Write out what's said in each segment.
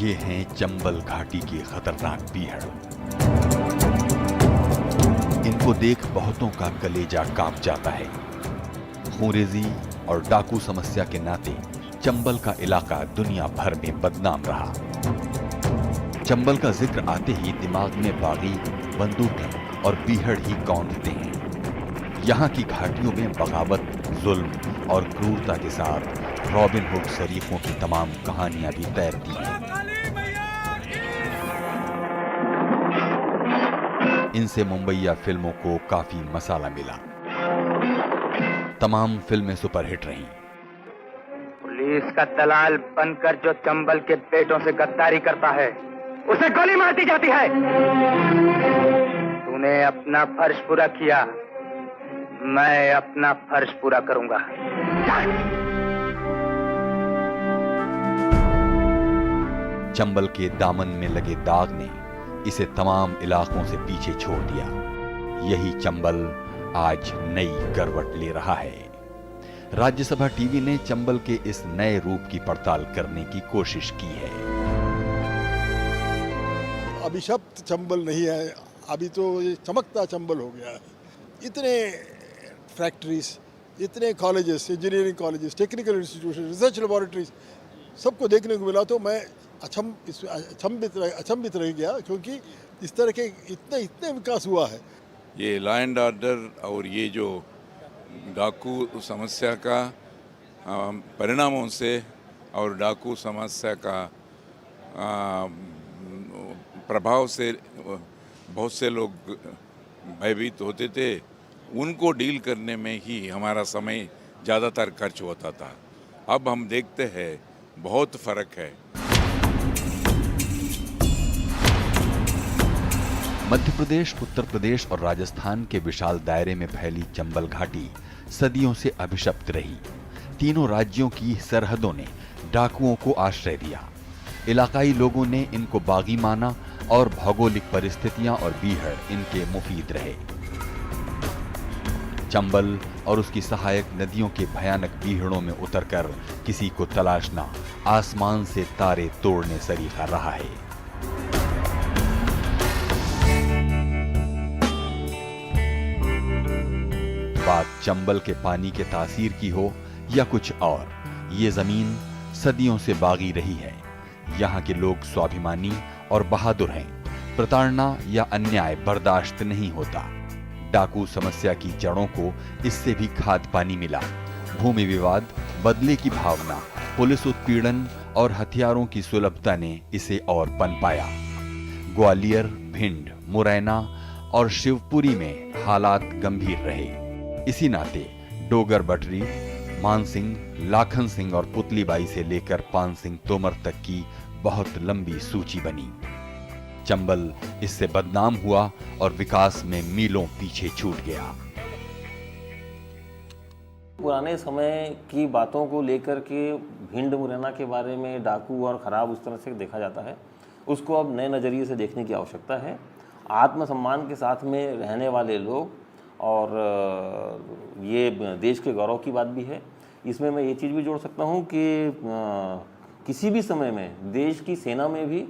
ये हैं चंबल घाटी की खतरनाक बीहड़। इनको देख बहुतों का कलेजा कांप जाता है। खूंरेजी और डाकू समस्या के नाते चंबल का इलाका दुनिया भर में बदनाम रहा। चंबल का जिक्र आते ही दिमाग में बागी, बंदूकें और बीहड़ ही कौंधते हैं। यहाँ की घाटियों में बगावत, जुल्म और क्रूरता के साथ रॉबिन हुड शरीफों की तमाम कहानियां भी तैरती हैं। इनसे मुंबईया फिल्मों को काफी मसाला मिला। तमाम फिल्में सुपरहिट रहीं। पुलिस का दलाल बनकर जो चंबल के बेटों से गद्दारी करता है, उसे गोली मार दी जाती है। तूने अपना फर्ज पूरा किया, मैं अपना फर्ज पूरा करूंगा। चंबल के दामन में लगे दाग ने इसे तमाम इलाकों से पीछे छोड़ दिया। यही चंबल आज नई करवट ले रहा है। राज्यसभा टीवी ने चंबल के इस नए रूप की पड़ताल करने की कोशिश की है। अभिशप्त चंबल नहीं है, अभी तो ये चमकता चंबल हो गया है। इतने फैक्ट्रीज, इतने colleges, engineering colleges, technical institution, research laboratories सबको देखने को मिला, तो मैं अचंभित रह गया, क्योंकि इस तरह के इतने विकास हुआ है। ये लॉ एंड ऑर्डर और ये जो डाकू समस्या का परिणामों से और डाकू समस्या का प्रभाव से बहुत से लोग भयभीत होते थे। उनको डील करने में ही हमारा समय ज़्यादातर खर्च होता था। अब हम देखते हैं बहुत फर्क है। मध्य प्रदेश, उत्तर प्रदेश और राजस्थान के विशाल दायरे में फैली चंबल घाटी सदियों से अभिशप्त रही। तीनों राज्यों की सरहदों ने डाकुओं को आश्रय दिया। इलाकाई लोगों ने इनको बागी माना और भौगोलिक परिस्थितियां और बीहड़ इनके मुफीद रहे। चंबल और उसकी सहायक नदियों के भयानक बीहड़ों में उतरकर किसी को तलाशना आसमान से तारे तोड़ने सरीखा रहा है। बात चंबल के पानी के तासीर की हो या कुछ और, ये जमीन सदियों से बागी रही है। यहाँ के लोग स्वाभिमानी और बहादुर हैं। प्रताड़ना या अन्याय बर्दाश्त नहीं होता। डाकू समस्या की जड़ों को इससे भी खाद पानी मिला। भूमि विवाद, बदले की भावना, पुलिस उत्पीड़न और हथियारों की सुलभता ने इसे और पनपाया। ग्वालियर, भिंड, मुरैना और शिवपुरी में हालात गंभीर रहे। इसी नाते डोगर बटरी, मानसिंह, लाखन सिंह और पुतलीबाई से लेकर पान सिंह तोमर तक की बहुत लंबी सूची बनी। चंबल इससे बदनाम हुआ और विकास में मीलों पीछे छूट गया। पुराने समय की बातों को लेकर के भिंड मुरैना के बारे में डाकू और खराब उस तरह से देखा जाता है, उसको अब नए नज़रिए से देखने की आवश्यकता है। आत्मसम्मान के साथ में रहने वाले लोग, और ये देश के गौरव की बात भी है। इसमें मैं ये चीज़ भी जोड़ सकता हूँ कि किसी भी समय में देश की सेना में भी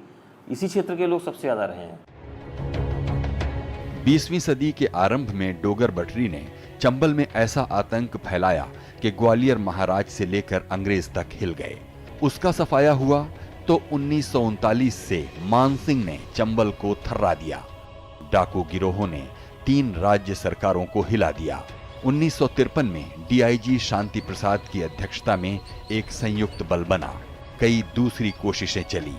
इसी क्षेत्र के लोग सबसे ज़्यादा रहे हैं। 20वीं सदी के आरंभ में डोगर बटरी ने चंबल में ऐसा आतंक फैलाया कि ग्वालियर महाराज से लेकर अंग्रेज तक हिल गए। उसका सफाया हुआ तो 1939 से मानसिंह ने चंबल को थर्रा दिया। डाकू गिरोहों ने 3 राज्य सरकारों को हिला दिया। 1953 में डीआईजी शांति प्रसाद की अध्यक्षता में एक संयुक्त बल बना। कई दूसरी कोशिशें चली।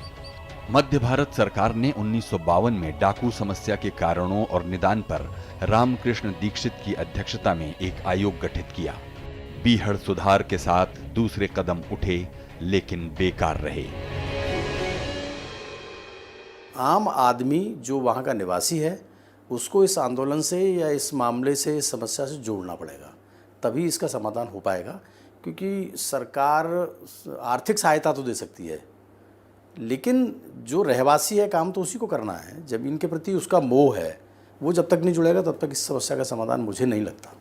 मध्य भारत सरकार ने 1952 में डाकू समस्या के कारणों और निदान पर रामकृष्ण दीक्षित की अध्यक्षता में एक आयोग गठित किया। बीहड़ सुधार के साथ दूसरे कदम उठे, लेकिन बेकार रहे। आम आदमी जो वहाँ का निवासी है, उसको इस आंदोलन से या इस मामले से, इस समस्या से जोड़ना पड़ेगा, तभी इसका समाधान हो पाएगा। क्योंकि सरकार आर्थिक सहायता तो दे सकती है, लेकिन जो रहवासी है काम तो उसी को करना है। जमीन के प्रति उसका मोह है, वो जब तक नहीं जुड़ेगा तब तक इस समस्या का समाधान मुझे नहीं लगता।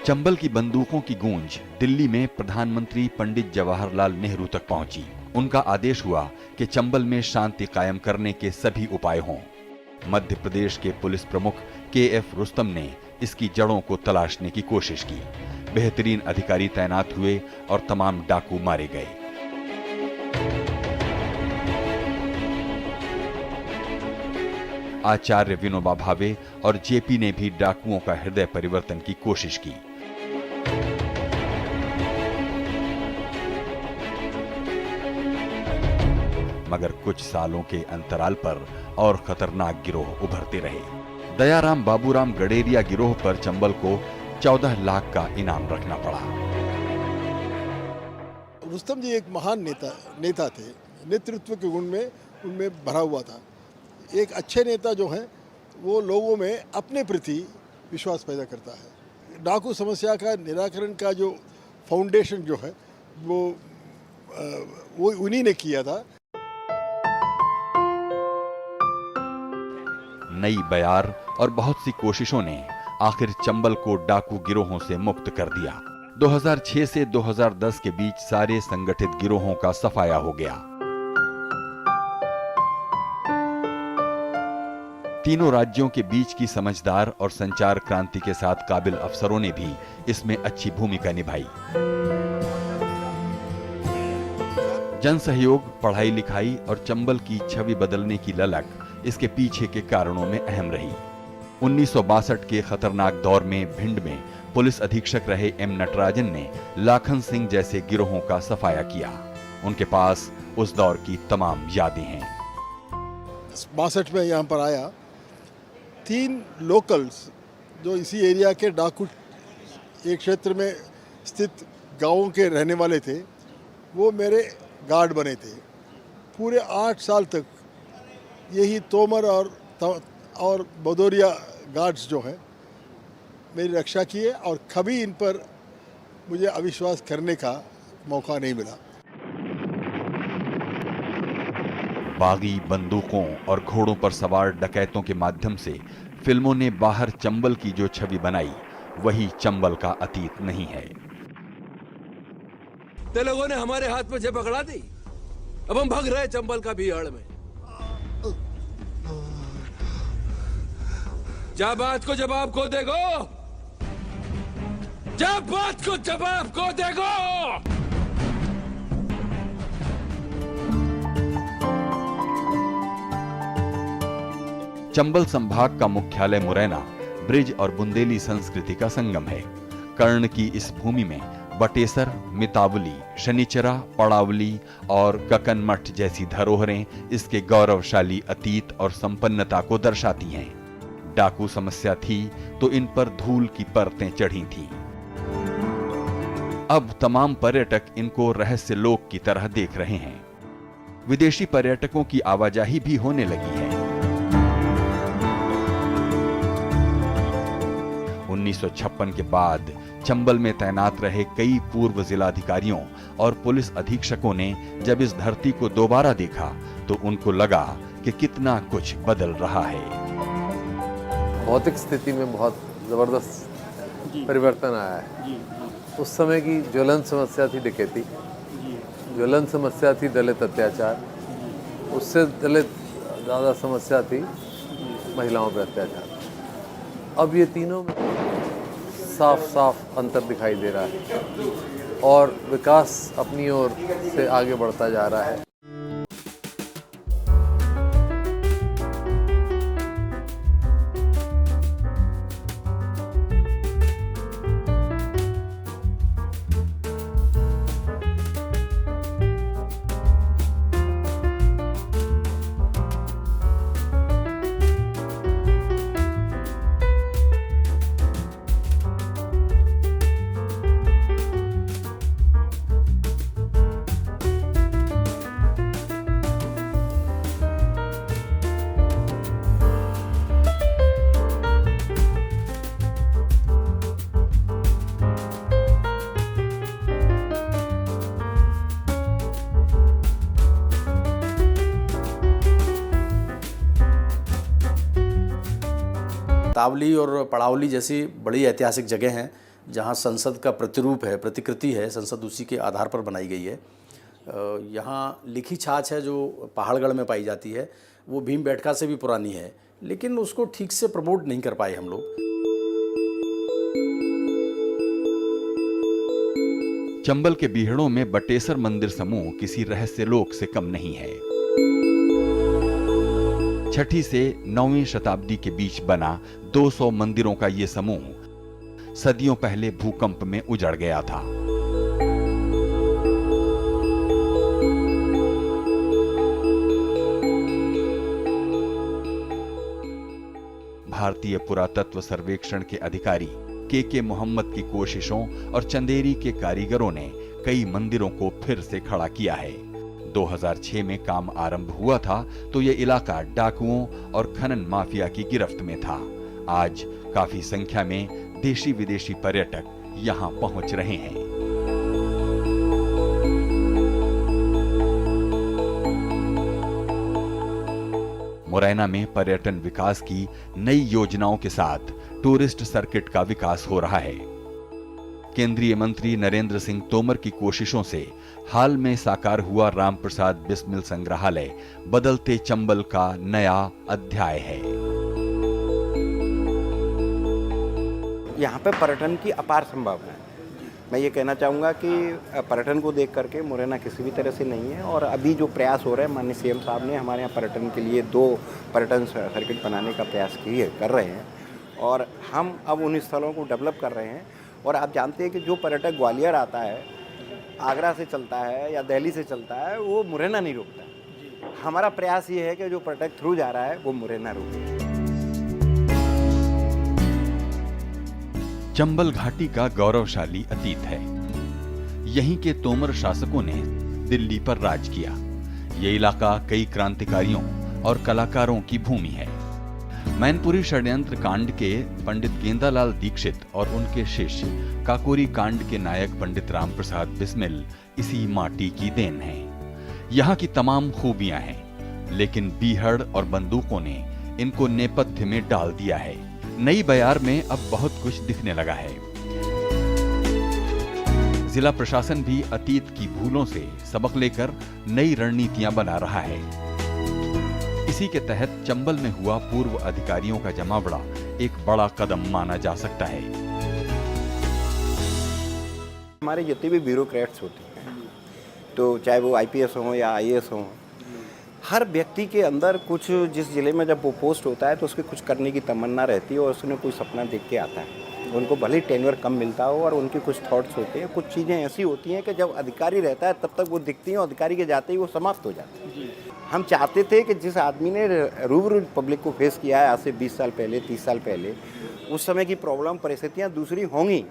चंबल की बंदूकों की गूंज दिल्ली में प्रधानमंत्री पंडित जवाहरलाल नेहरू तक पहुंची। उनका आदेश हुआ कि चंबल में शांति कायम करने के सभी उपाय हों। मध्य प्रदेश के पुलिस प्रमुख KF रुस्तम ने इसकी जड़ों को तलाशने की कोशिश की। बेहतरीन अधिकारी तैनात हुए और तमाम डाकू मारे गए। आचार्य विनोबा भावे और JP ने भी डाकुओं का हृदय परिवर्तन की कोशिश की। मगर कुछ सालों के अंतराल पर और खतरनाक गिरोह उभरते रहे। दयाराम बाबूराम गडेरिया गिरोह पर चंबल को 14 लाख का इनाम रखना पड़ा। रुस्तम जी एक महान नेता थे। नेतृत्व के गुण में उनमें भरा हुआ था। एक अच्छे नेता जो हैं वो लोगों में अपने प्रति विश्वास पैदा करता है। डाकू समस्या का निराकरण का जो फाउंडेशन जो है वो उन्हीं ने किया था। नई बयार और बहुत सी कोशिशों ने आखिर चंबल को डाकू गिरोहों से मुक्त कर दिया। 2006 से 2010 के बीच सारे संगठित गिरोहों का सफाया हो गया। तीनों राज्यों के बीच की समझदार और संचार क्रांति के साथ काबिल अफसरों ने भी इसमें अच्छी भूमिका निभाई। जन सहयोग, पढ़ाई लिखाई और चंबल की छवि बदलने की ललक इसके पीछे के कारणों में अहम रही। 1962 के खतरनाक दौर में भिंड में पुलिस अधीक्षक रहे M नटराजन ने लाखन सिंह जैसे गिरोहों का सफाया किया। उनके पास उस दौर की तमाम यादें हैं। 62 में यहाँ पर आया, 3 लोकल्स जो इसी एरिया के डाकू एक क्षेत्र में स्थित गांवों के रहने वाले थे, वो मेरे गार्ड बने थे। पूरे 8 साल तक यही तोमर और भदौरिया गार्ड्स जो हैं मेरी रक्षा किए और कभी इन पर मुझे अविश्वास करने का मौका नहीं मिला। बागी बंदूकों और घोड़ों पर सवार डकैतों के माध्यम से फिल्मों ने बाहर चंबल की जो छवि बनाई, वही चंबल का अतीत नहीं है। ते लोगों ने हमारे हाथ में जब पकड़ा दी, अब हम भाग रहे चंबल का भीड़ में। जब बात को जवाब को देगो, जब बात को जवाब को देगो। चंबल संभाग का मुख्यालय मुरैना ब्रिज और बुंदेली संस्कृति का संगम है। कर्ण की इस भूमि में बटेसर, मितावली, शनिचरा, पड़ावली और ककनमठ जैसी धरोहरें इसके गौरवशाली अतीत और संपन्नता को दर्शाती हैं। डाकू समस्या थी तो इन पर धूल की परतें चढ़ी थीं। अब तमाम पर्यटक इनको रहस्य लोक की तरह देख रहे हैं। विदेशी पर्यटकों की आवाजाही भी होने लगी है। 1956 के बाद चंबल में तैनात रहे कई पूर्व जिलाधिकारियों और पुलिस अधीक्षकों ने जब इस धरती को दोबारा देखा तो उनको लगा कि कितना कुछ बदल रहा है। भौतिक स्थिति में बहुत ज़बरदस्त परिवर्तन आया है। उस समय की ज्वलंत समस्या थी डकैती, ज्वलंत समस्या थी दलित अत्याचार, उससे दलित ज़्यादा समस्या थी महिलाओं पर अत्याचार। अब ये तीनों में साफ साफ अंतर दिखाई दे रहा है और विकास अपनी ओर से आगे बढ़ता जा रहा है। तावली और पड़ावली जैसी बड़ी ऐतिहासिक जगह हैं जहाँ संसद का प्रतिरूप है, प्रतिकृति है, संसद उसी के आधार पर बनाई गई है। यहाँ लिखी छाछ है जो पहाड़गढ़ में पाई जाती है, वो भीमबेटका से भी पुरानी है, लेकिन उसको ठीक से प्रमोट नहीं कर पाए हम लोग। चंबल के बीहड़ों में बटेसर मंदिर समूह किसी रहस्य लोक से कम नहीं है। 6ठी से 9वीं शताब्दी के बीच बना 200 मंदिरों का ये समूह सदियों पहले भूकंप में उजड़ गया था। भारतीय पुरातत्व सर्वेक्षण के अधिकारी के मोहम्मद की कोशिशों और चंदेरी के कारीगरों ने कई मंदिरों को फिर से खड़ा किया है। 2006 में काम आरंभ हुआ था तो यह इलाका डाकुओं और खनन माफिया की गिरफ्त में था। आज काफी संख्या में देशी विदेशी पर्यटक यहां पहुंच रहे हैं। मुरैना में पर्यटन विकास की नई योजनाओं के साथ टूरिस्ट सर्किट का विकास हो रहा है। केंद्रीय मंत्री नरेंद्र सिंह तोमर की कोशिशों से हाल में साकार हुआ रामप्रसाद बिस्मिल संग्रहालय बदलते चंबल का नया अध्याय है। यहाँ पे पर्यटन की अपार संभावना है। मैं ये कहना चाहूँगा कि पर्यटन को देख करके मुरैना किसी भी तरह से नहीं है। और अभी जो प्रयास हो रहे हैं, माननीय सीएम साहब ने हमारे यहाँ पर्यटन के लिए 2 पर्यटन सर्किट बनाने का प्रयास कर रहे हैं और हम अब उन स्थलों को डेवलप कर रहे हैं। और आप जानते हैं कि जो पर्यटक ग्वालियर आता है, आगरा से चलता है या दिल्ली से चलता है, वो मुरैना नहीं रुकता। हमारा प्रयास ये है कि जो पर्यटक थ्रू जा रहा है वो मुरैना रुके। चंबल घाटी का गौरवशाली अतीत है। यहीं के तोमर शासकों ने दिल्ली पर राज किया। ये इलाका कई क्रांतिकारियों और कलाकारों की भूमि है। मैनपुरी षड्यंत्र कांड के पंडित गेंदालाल दीक्षित और उनके शिष्य काकोरी कांड के नायक पंडित रामप्रसाद बिस्मिल इसी माटी की देन है। यहाँ की तमाम खूबियां हैं, लेकिन बीहड़ और बंदूकों ने इनको नेपथ्य में डाल दिया है। नई बयार में अब बहुत कुछ दिखने लगा है। जिला प्रशासन भी अतीत की भूलों से सबक लेकर नई रणनीतियां बना रहा है। इसी के तहत चंबल में हुआ पूर्व अधिकारियों का जमावड़ा एक बड़ा कदम माना जा सकता है। हमारे जितने भी ब्यूरोक्रेट्स होते हैं, तो चाहे वो आईपीएस हो या आईएएस हो, हर व्यक्ति के अंदर कुछ, जिस जिले में जब वो पोस्ट होता है तो उसके कुछ करने की तमन्ना रहती है और उसने कोई सपना देख के आता है। उनको भले ही टेन्योर कम मिलता हो और उनके कुछ थॉट्स होते हैं, कुछ चीज़ें ऐसी होती हैं कि जब अधिकारी रहता है तब तक वो दिखती हैं और अधिकारी के जाते ही वो समाप्त हो जाती हैं। हम चाहते थे कि जिस आदमी ने रूबरू पब्लिक को फेस किया है आज से 20 साल पहले, 30 साल पहले, उस समय की प्रॉब्लम परिस्थितियाँ दूसरी होंगी,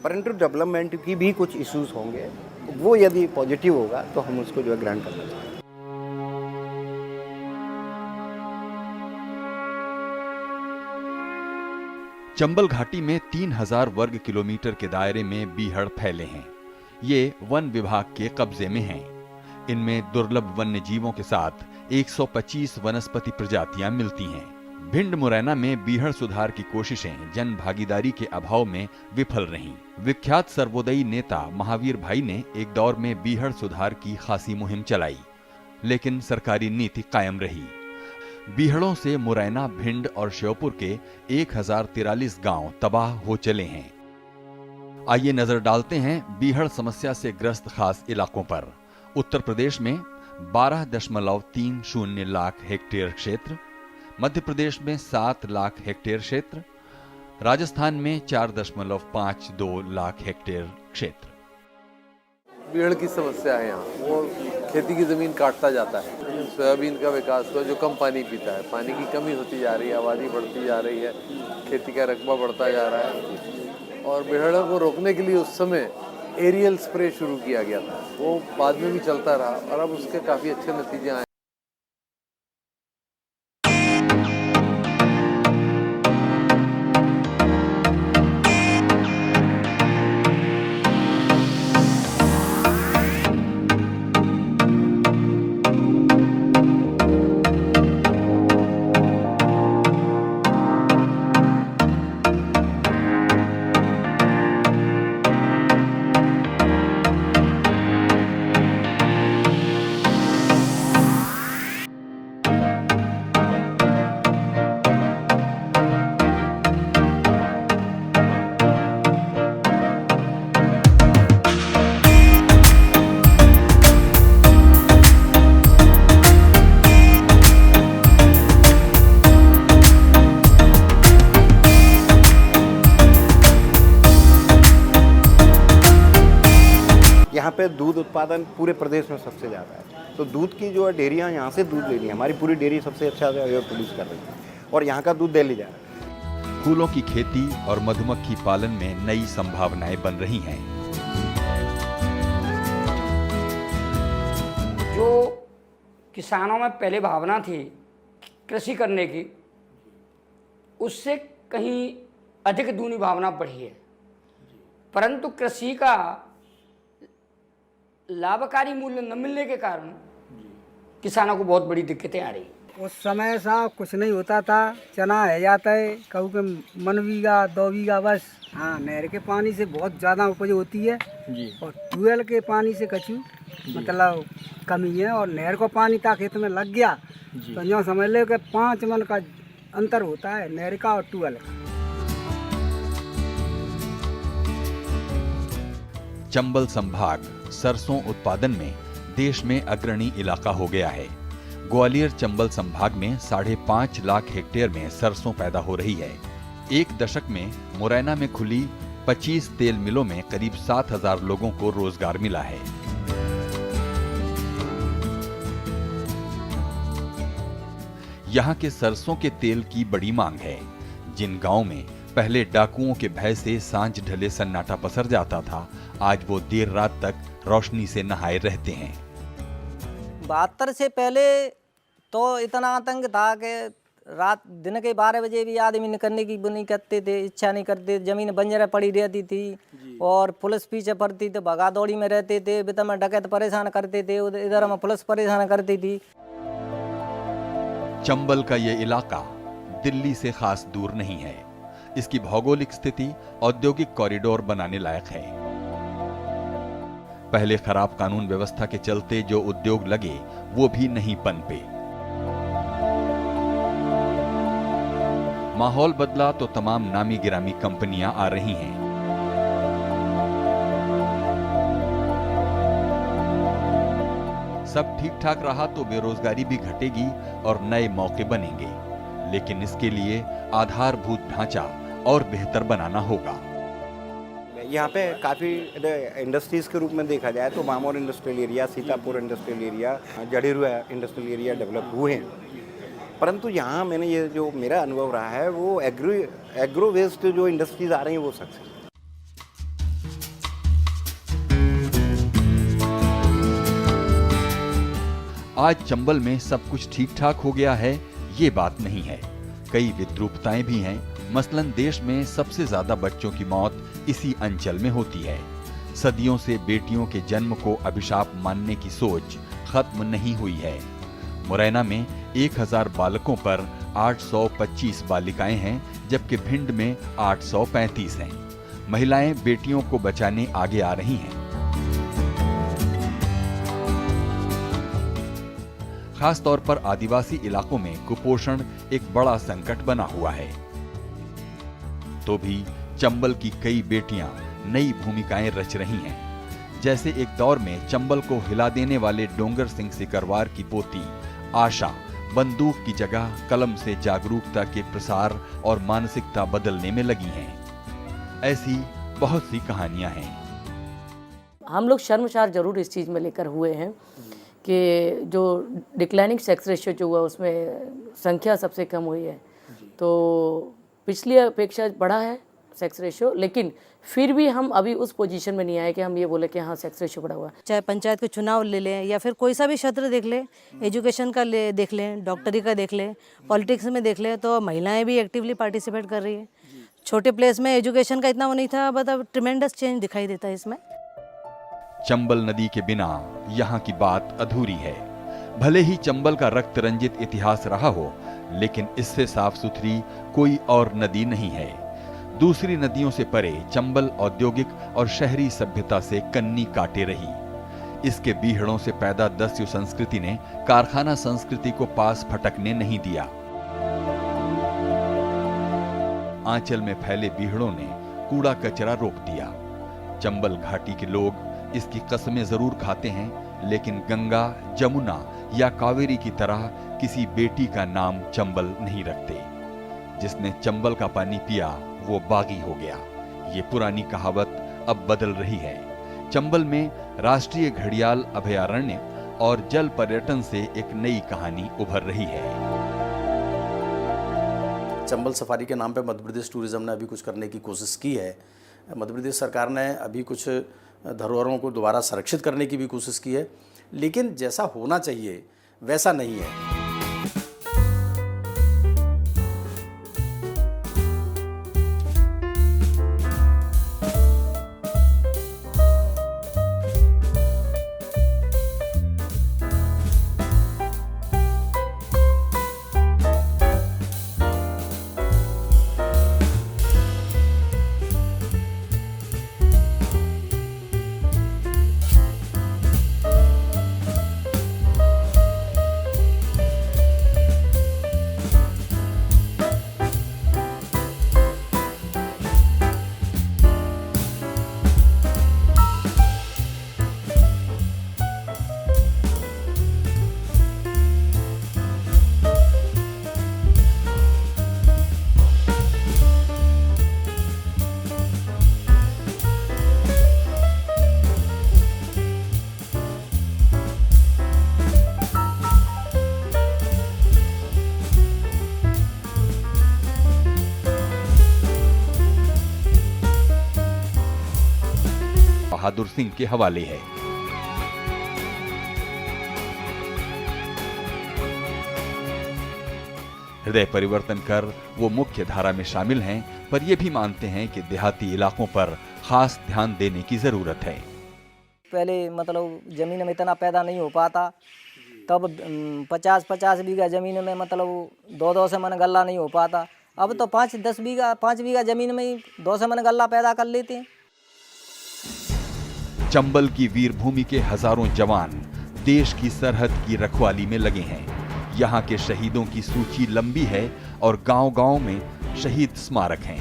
परंतु डेवलपमेंट की भी कुछ इश्यूज होंगे। वो यदि पॉजिटिव होगा तो हम उसको जो है ग्रहण करना चाहिए। चंबल घाटी में 3000 वर्ग किलोमीटर के दायरे में बीहड़ फैले हैं। ये वन विभाग के कब्जे में हैं। इनमें दुर्लभ वन्य जीवों के साथ 125 वनस्पति प्रजातियां मिलती हैं। भिंड मुरैना में बीहड़ सुधार की कोशिशें जन भागीदारी के अभाव में विफल रहीं। विख्यात सर्वोदयी नेता महावीर भाई ने एक दौर में बीहड़ सुधार की खासी मुहिम चलाई, लेकिन सरकारी नीति कायम रही। बीहड़ों से मुरैना, भिंड और श्योपुर के 1043 गांव तबाह हो चले हैं। आइए नजर डालते हैं बीहड़ समस्या से ग्रस्त खास इलाकों पर। उत्तर प्रदेश में 12.30 लाख हेक्टेयर क्षेत्र, मध्य प्रदेश में 7 लाख हेक्टेयर क्षेत्र, राजस्थान में 4.52 लाख हेक्टेयर क्षेत्र। बीहड़ की समस्या है यहाँ, वो खेती की ज़मीन काटता जाता है। सोयाबीन का विकास हुआ जो कम पानी पीता है, पानी की कमी होती जा रही है, आबादी बढ़ती जा रही है, खेती का रकबा बढ़ता जा रहा है। और बीहड़ों को रोकने के लिए उस समय एरियल स्प्रे शुरू किया गया था, वो बाद में भी चलता रहा और अब उसके काफ़ी अच्छे नतीजे आए। पे दूध उत्पादन पूरे प्रदेश में सबसे ज़्यादा है। तो दूध की जो है डेयरियाँ यहाँ से दूध ले रही हैं, हमारी पूरी डेयरी सबसे अच्छा प्रोड्यूस कर रही है और यहाँ का दूध दिल्ली जा रहा है। फूलों की खेती और मधुमक्खी पालन में नई संभावनाएं बन रही हैं। जो किसानों में पहले भावना थी कृषि करने की, उससे कहीं अधिक दूनी भावना बढ़ी है, परंतु कृषि का लाभकारी मूल्य न मिलने के कारण किसानों को बहुत बड़ी दिक्कतें आ रही। उस समय सा कुछ नहीं होता था, चना है जाता है कहूँ के मन बीघा 2 बीघा बस। हाँ, नहर के पानी से बहुत ज़्यादा उपज होती है जी, और ट्यूबवेल के पानी से कछु मतलब कमी है। और नहर को पानी था खेत में लग गया तो जो समझ लो कि 5 मन का अंतर होता है नहर का और ट्यूबवेल का। चंबल संभाग सरसों उत्पादन में देश में अग्रणी इलाका हो गया है। ग्वालियर चंबल संभाग में 5.5 लाख हेक्टेयर में सरसों पैदा हो रही है। एक दशक में मुरैना में खुली 25 तेल मिलों में करीब 7,000 लोगों को रोजगार मिला है। यहाँ के सरसों के तेल की बड़ी मांग है। जिन गांव में पहले डाकुओं के भय से सांझ ढले सन्नाटा पसर जाता था, आज वो देर रात तक रोशनी से नहाए रहते हैं। 72 से पहले तो इतना आतंक था कि रात दिन के 12 बजे भी आदमी निकलने की नहीं करते थे, इच्छा नहीं करते। जमीन बंजर पड़ी रहती थी और पुलिस पीछे पड़ती थी, भगा दौड़ी में रहते थे। बिता में डकैत परेशान करते थे, इधर में पुलिस परेशान करती थी। चंबल का ये इलाका दिल्ली से खास दूर नहीं है। इसकी भौगोलिक स्थिति औद्योगिक कॉरिडोर बनाने लायक है। पहले खराब कानून व्यवस्था के चलते जो उद्योग लगे वो भी नहीं पनपे। माहौल बदला तो तमाम नामी गिरामी कंपनियां आ रही हैं। सब ठीक ठाक रहा तो बेरोजगारी भी घटेगी और नए मौके बनेंगे, लेकिन इसके लिए आधारभूत ढांचा और बेहतर बनाना होगा। यहाँ पे काफ़ी इंडस्ट्रीज़ के रूप में देखा जाए तो Mamor industrial area, Sitapur industrial area, Jaderua industrial area develop हुए हैं। परंतु यहाँ मैंने ये जो मेरा अनुभव रहा है वो एग्रो वेस्ट जो इंडस्ट्रीज़ आ रही हैं वो सक्सेस। आज चंबल में सब कुछ ठीक ठाक हो गया है, ये बात नहीं है। कई विद्रूपताएं भी हैं। मसलन देश में सबसे ज्यादा बच्चों की मौत इसी अंचल में होती है। सदियों से बेटियों के जन्म को अभिशाप मानने की सोच खत्म नहीं हुई है। मुरैना में 1000 बालकों पर 825 बालिकाएं हैं, जबकि भिंड में 835 हैं। महिलाएं बेटियों को बचाने आगे आ रही हैं। खास तौर पर आदिवासी इलाकों में कुपोषण एक बड़ा संकट बना हुआ है। तो भी चंबल की कई बेटियां नई भूमिकाएं रच रही हैं। जैसे एक दौर में चंबल को हिला देने वाले डोंगर सिंह सिकरवार की पोती आशा बंदूक की जगह कलम से जागरूकता के प्रसार और मानसिकता बदलने में लगी हैं। ऐसी बहुत सी कहानियां हैं। हम लोग शर्मसार जरूर इस चीज़ में लेकर हुए हैं कि जो डिक्लाइनिंग सेक्स रेशियो जो हुआ उसमें संख्या सबसे कम हुई है। तो पिछली अपेक्षा बढ़ा है सेक्स रेशियो, लेकिन फिर भी हम अभी उस पोजीशन में नहीं आए कि हम ये बोले कि हाँ सेक्स रेशियो बढ़ा हुआ है। चाहे पंचायत के चुनाव ले लें या फिर कोई सा भी क्षेत्र देख लें, एजुकेशन का देख लें, डॉक्टरी का देख लें, पॉलिटिक्स में देख लें, तो महिलाएं भी एक्टिवली पार्टिसिपेट कर रही है। छोटे प्लेस में एजुकेशन का इतना वो नहीं था, मतलब ट्रिमेंडस चेंज दिखाई देता है इसमें। चंबल नदी के बिना यहाँ की बात अधूरी है। भले ही चंबल का रक्त रंजित इतिहास रहा हो, लेकिन इससे साफ सुथरी कोई और नदी नहीं है। दूसरी नदियों से परे चंबल औद्योगिक और शहरी सभ्यता से कन्नी काटे रही। इसके बीहड़ों से पैदा दस्यु संस्कृति ने कारखाना संस्कृति को पास फटकने नहीं दिया। आंचल में फैले बीहड़ों ने कूड़ा कचरा रोक दिया। चंबल घाटी के लोग इसकी कसमें जरूर खाते हैं, लेकिन गंगा, जमुना या कावेरी की तरह किसी बेटी का नाम चंबल नहीं रखते। जिसने चंबल का पानी पिया वो बागी हो गया। ये पुरानी कहावत अब बदल रही है। चंबल में राष्ट्रीय घड़ियाल अभयारण्य और जल पर्यटन से एक नई कहानी उभर रही है। चंबल सफारी के नाम पे मध्य प्रदेश टूरिज्म ने अभी कुछ करने की कोशिश की है। मध्य प्रदेश सरकार ने अभी कुछ धरोहरों को दोबारा संरक्षित करने की भी कोशिश की है, लेकिन जैसा होना चाहिए वैसा नहीं है। बहादुर सिंह के हवाले है। हृदय परिवर्तन कर वो मुख्य धारा में शामिल हैं, पर ये भी मानते हैं कि देहाती इलाकों पर खास ध्यान देने की जरूरत है। पहले मतलब जमीन में इतना पैदा नहीं हो पाता, तब 50-50 बीघा जमीन में मतलब 2-2 से मन गल्ला नहीं हो पाता। अब तो 5 बीघा जमीन में ही 2 से मन गल्ला पैदा कर लेते हैं। चंबल की वीर भूमि के हजारों जवान देश की सरहद की रखवाली में लगे हैं। यहाँ के शहीदों की सूची लंबी है और गांव-गांव में शहीद स्मारक हैं।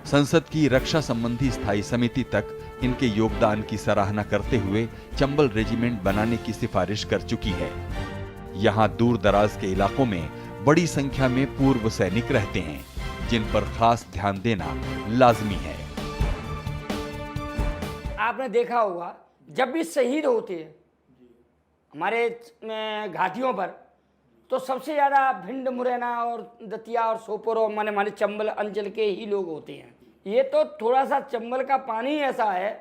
संसद की रक्षा संबंधी स्थायी समिति तक इनके योगदान की सराहना करते हुए चंबल रेजिमेंट बनाने की सिफारिश कर चुकी है। यहाँ दूर दराज के इलाकों में बड़ी संख्या में पूर्व सैनिक रहते हैं, जिन पर खास ध्यान देना लाजमी है। आपने देखा होगा जब भी शहीद होते हैं हमारे घाटियों पर, तो सबसे ज़्यादा भिंड, मुरैना और दतिया और सोपोर और माने चंबल अंचल के ही लोग होते हैं। ये तो थोड़ा सा चंबल का पानी ऐसा है,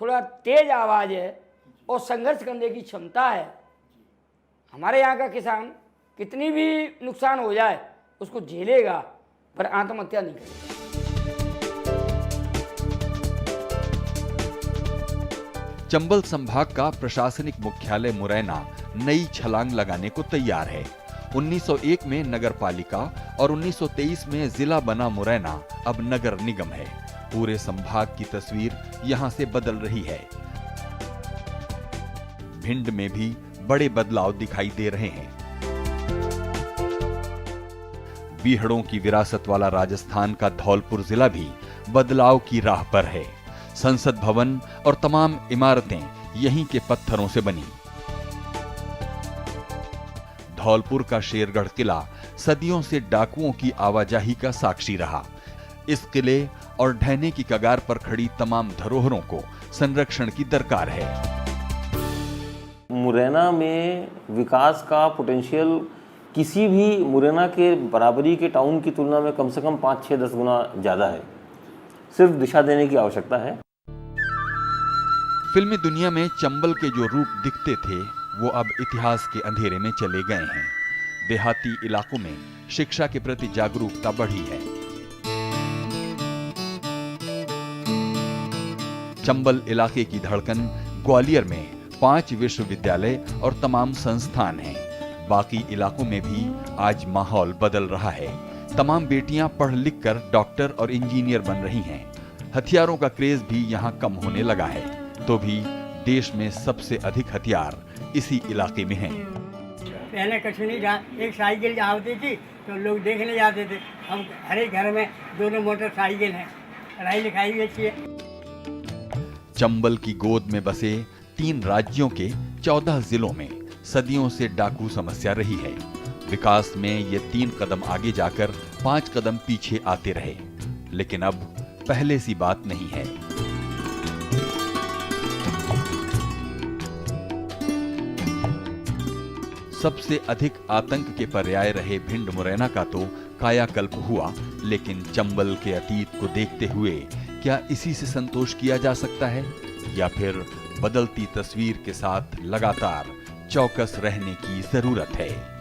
थोड़ा तेज आवाज़ है और संघर्ष करने की क्षमता है। हमारे यहाँ का किसान कितनी भी नुकसान हो जाए उसको झेलेगा, पर आत्महत्या नहीं करेगा। चंबल संभाग का प्रशासनिक मुख्यालय मुरैना नई छलांग लगाने को तैयार है। 1901 में नगर पालिका और 1923 में जिला बना मुरैना अब नगर निगम है। पूरे संभाग की तस्वीर यहां से बदल रही है। भिंड में भी बड़े बदलाव दिखाई दे रहे हैं। बीहड़ों की विरासत वाला राजस्थान का धौलपुर जिला भी बदलाव की राह पर है। संसद भवन और तमाम इमारतें यहीं के पत्थरों से बनी। धौलपुर का शेरगढ़ किला सदियों से डाकुओं की आवाजाही का साक्षी रहा। इस किले और ढहने की कगार पर खड़ी तमाम धरोहरों को संरक्षण की दरकार है। मुरैना में विकास का पोटेंशियल किसी भी मुरैना के बराबरी के टाउन की तुलना में कम से कम 5-6-10 गुना ज़्यादा है। सिर्फ दिशा देने की आवश्यकता है। फिल्मी दुनिया में चंबल के जो रूप दिखते थे वो अब इतिहास के अंधेरे में चले गए हैं। देहाती इलाकों में शिक्षा के प्रति जागरूकता बढ़ी है। चंबल इलाके की धड़कन ग्वालियर में 5 विश्वविद्यालय और तमाम संस्थान हैं। बाकी इलाकों में भी आज माहौल बदल रहा है। तमाम बेटियां पढ़ लिख कर डॉक्टर और इंजीनियर बन रही हैं। हथियारों का क्रेज भी यहाँ कम होने लगा है, तो भी देश में सबसे अधिक हथियार इसी इलाके में हैं। पहले कुछ नहीं था, एक साइकिल जहाँ होती थी तो लोग देखने जाते थे। अब हर एक घर में 2 मोटरसाइकिल हैं। पढ़ाई लिखाई भी अच्छी है। चंबल की गोद में बसे 3 राज्यों के 14 जिलों में सदियों से डाकू समस्या रही है। विकास में ये 3 कदम आगे जाकर 5 कदम पीछे आते रहे, लेकिन अब पहले सी बात नहीं है। सबसे अधिक आतंक के पर्याय रहे भिंड मुरैना का तो कायाकल्प हुआ, लेकिन चंबल के अतीत को देखते हुए क्या इसी से संतोष किया जा सकता है, या फिर बदलती तस्वीर के साथ लगातार चौकस रहने की जरूरत है?